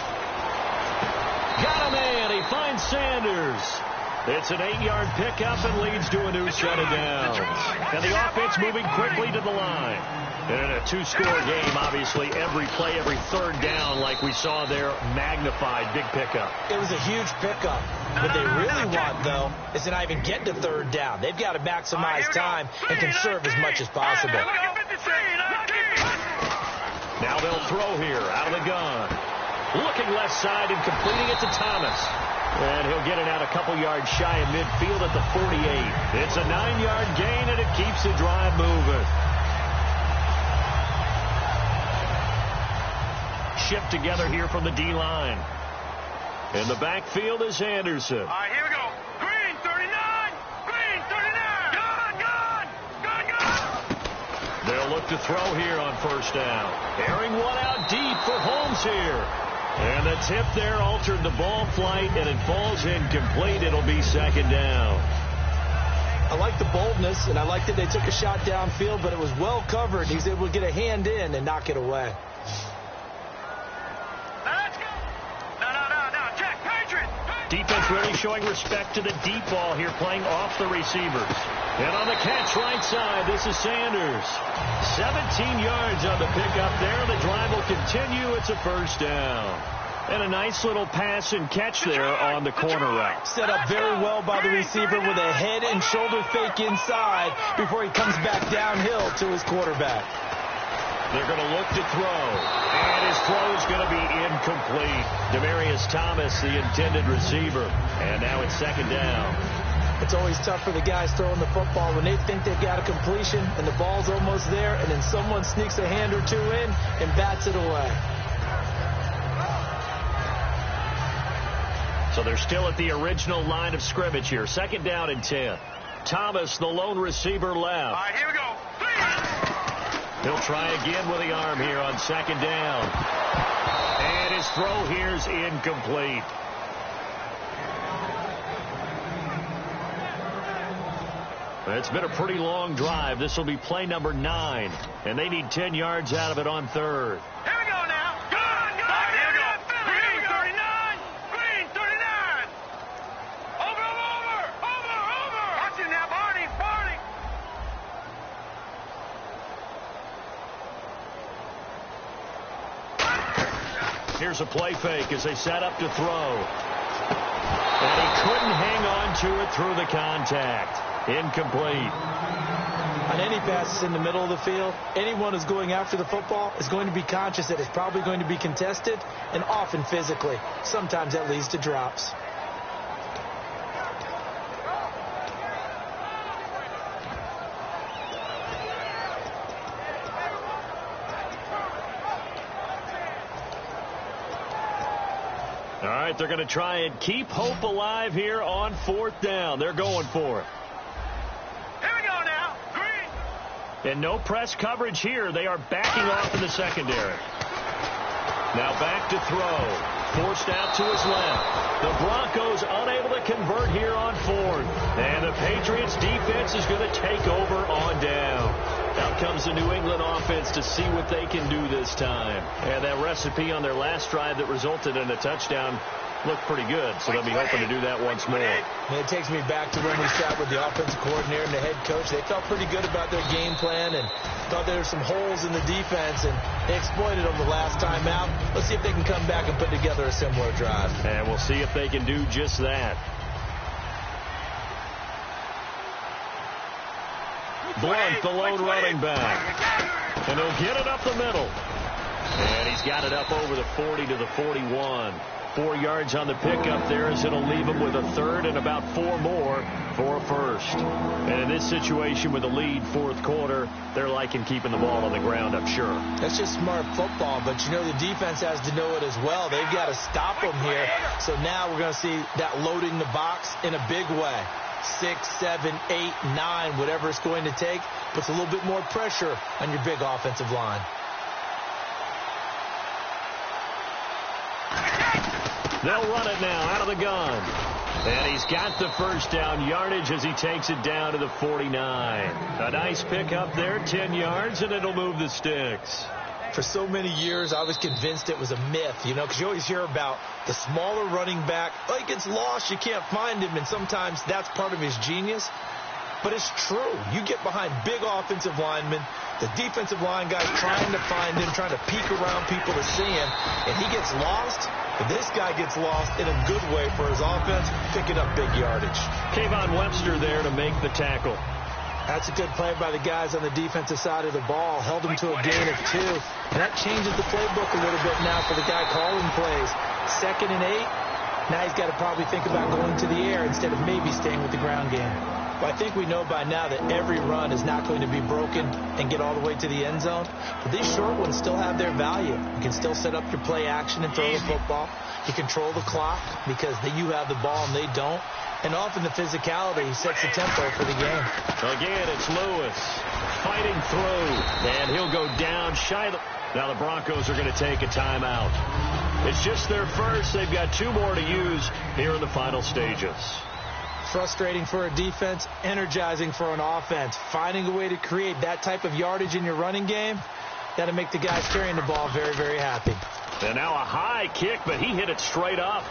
Got a man. He finds Sanders. It's an 8-yard pickup and leads to a new set of downs. And the offense moving quickly to the line. And in a 2-score game, obviously, every play, every third down, like we saw there, magnified. Big pickup. It was a huge pickup. What they really want, though, is to not even get to third down. They've got to maximize time and conserve as much as possible. Now they'll throw here out of the gun. Looking left side and completing it to Thomas. And he'll get it out a couple yards shy of midfield at the 48. It's a 9-yard gain, and it keeps the drive moving. Shipped together here from the D-line. In the backfield is Anderson. All right, here we go. Green, 39. Green, 39. Gone. They'll look to throw here on first down. Airing one out deep for Holmes here. And the tip there altered the ball flight, and it falls incomplete. It'll be second down. I like the boldness, and I like that they took a shot downfield, but it was well covered. He was able to get a hand in and knock it away. Let's go. No. Check. Patriot. Defense really showing respect to the deep ball here, playing off the receivers. And on the catch right side, this is Sanders. 17 yards on the pickup there. The drive will continue. It's a first down. And a nice little pass and catch there on the corner route. Set up very well by the receiver with a head and shoulder fake inside before he comes back downhill to his quarterback. They're going to look to throw. And his throw is going to be incomplete. Demaryius Thomas, the intended receiver. And now it's second down. It's always tough for the guys throwing the football when they think they've got a completion and the ball's almost there, and then someone sneaks a hand or two in and bats it away. So they're still at the original line of scrimmage here. Second down and 10. Thomas, the lone receiver, left. All right, here we go. He'll try again with the arm here on second down. And his throw here's incomplete. It's been a pretty long drive. This will be play number 9, and they need 10 yards out of it on third. Here we go now. Go on, go on. Here we go. Green 39. Green 39. Over. Watch him now, Barney. Here's a play fake as they set up to throw. And he couldn't hang on to it through the contact. Incomplete. On any passes in the middle of the field, anyone who's going after the football is going to be conscious that it's probably going to be contested, and often physically. Sometimes that leads to drops. All right, they're going to try and keep hope alive here on 4th down. They're going for it. Here we go now. Green. And no press coverage here. They are backing off in the secondary. Now back to throw. Forced out to his left. The Broncos unable to convert here on 4th. And the Patriots defense is going to take over on down. Out comes the New England offense to see what they can do this time. And that recipe on their last drive that resulted in a touchdown looked pretty good, so they'll be hoping to do that once more. And it takes me back to when we sat with the offensive coordinator and the head coach. They felt pretty good about their game plan and thought there were some holes in the defense, and they exploited them the last time out. Let's see if they can come back and put together a similar drive. And we'll see if they can do just that. Blunt, the lone running back. And he'll get it up the middle. And he's got it up over the 40 to the 41. 4 yards on the pickup there as it'll leave him with a third and about 4 more for a first. And in this situation with a lead 4th quarter, they're liking keeping the ball on the ground, I'm sure. That's just smart football, but you know the defense has to know it as well. They've got to stop them here. So now we're going to see that loading the box in a big way. 6, 7, 8, 9, whatever it's going to take, puts a little bit more pressure on your big offensive line. They'll run it now out of the gun. And he's got the first down yardage as he takes it down to the 49. A nice pickup there, 10 yards, and it'll move the sticks. For so many years, I was convinced it was a myth, you know, because you always hear about the smaller running back. Oh, he gets lost, you can't find him, and sometimes that's part of his genius. But it's true. You get behind big offensive linemen, the defensive line guys trying to find him, trying to peek around people to see him, and he gets lost. But this guy gets lost in a good way for his offense, picking up big yardage. Kayvon Webster there to make the tackle. That's a good play by the guys on the defensive side of the ball. Held him to a gain of 2. And that changes the playbook a little bit now for the guy calling plays. 2nd and 8. Now he's got to probably think about going to the air instead of maybe staying with the ground game. Well, I think we know by now that every run is not going to be broken and get all the way to the end zone. But these short ones still have their value. You can still set up your play action and throw the football. You control the clock because you have the ball and they don't. And often the physicality sets the tempo for the game. Again, it's Lewis fighting through, and he'll go down shy. Now the Broncos are going to take a timeout. It's just their first. They've got 2 more to use here in the final stages. Frustrating for a defense, energizing for an offense. Finding a way to create that type of yardage in your running game, that'll make the guys carrying the ball very, very happy. And now a high kick, but he hit it straight up.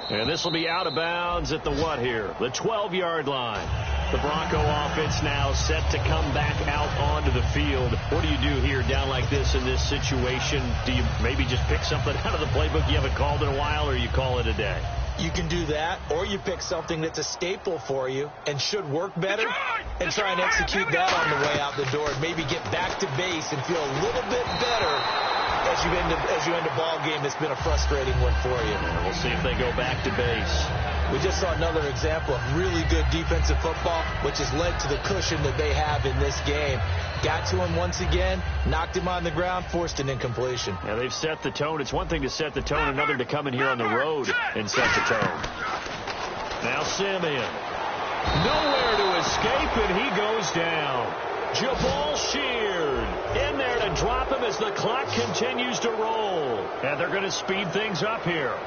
And this will be out of bounds at the what here? The 12-yard line. The Bronco offense now set to come back out onto the field. What do you do here down like this in this situation? Do you maybe just pick something out of the playbook you haven't called in a while, or you call it a day? You can do that, or you pick something that's a staple for you and should work better and try and execute that on the way out the door and maybe get back to base and feel a little bit better as you end a ball game that's been a frustrating one for you. Yeah, we'll see if they go back to base. We just saw another example of really good defensive football, which has led to the cushion that they have in this game. Got to him once again, knocked him on the ground, forced an incompletion. Yeah, they've set the tone. It's one thing to set the tone, another to come in here on the road and set the tone. Now Simeon. Nowhere to escape, and he goes down. Jabal Sheard in there to drop him as the clock continues to roll. And they're going to speed things up here.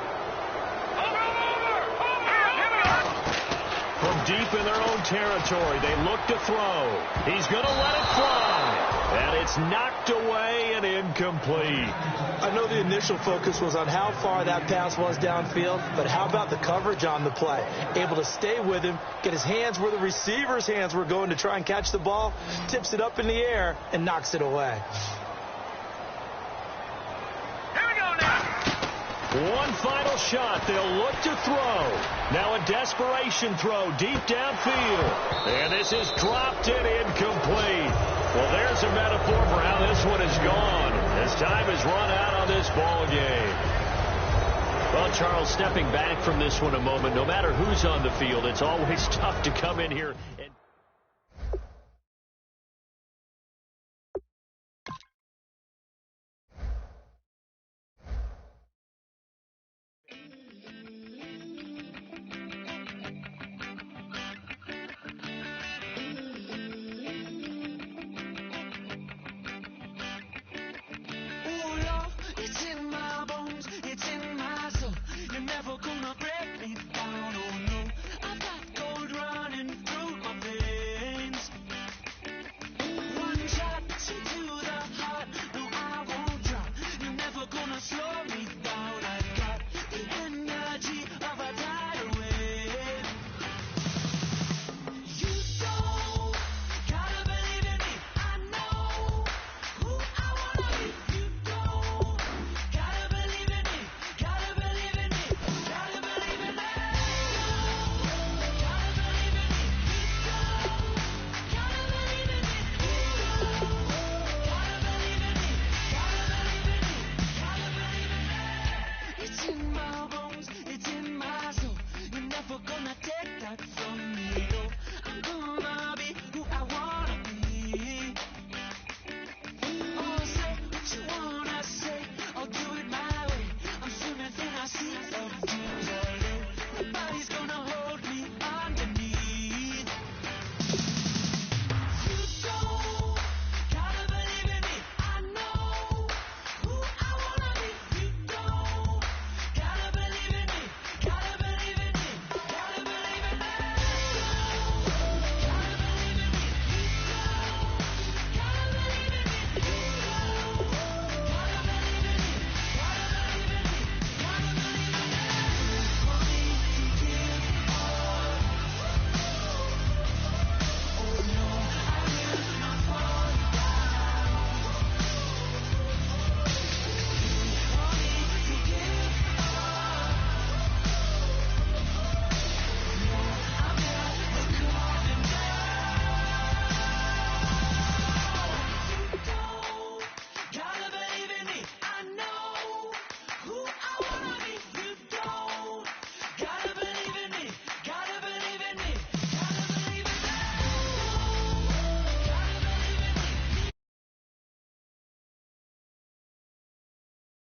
From deep in their own territory. They look to throw. He's going to let it fly. And it's knocked away and incomplete. I know the initial focus was on how far that pass was downfield, but how about the coverage on the play? Able to stay with him, get his hands where the receiver's hands were going to try and catch the ball, tips it up in the air, and knocks it away. Here we go now. One final shot. They'll look to throw. Now a desperation throw deep downfield. And this is dropped and incomplete. Well, there's a metaphor for how this one is gone as time has run out on this ball game. Well, Charles, stepping back from this one a moment, no matter who's on the field, it's always tough to come in here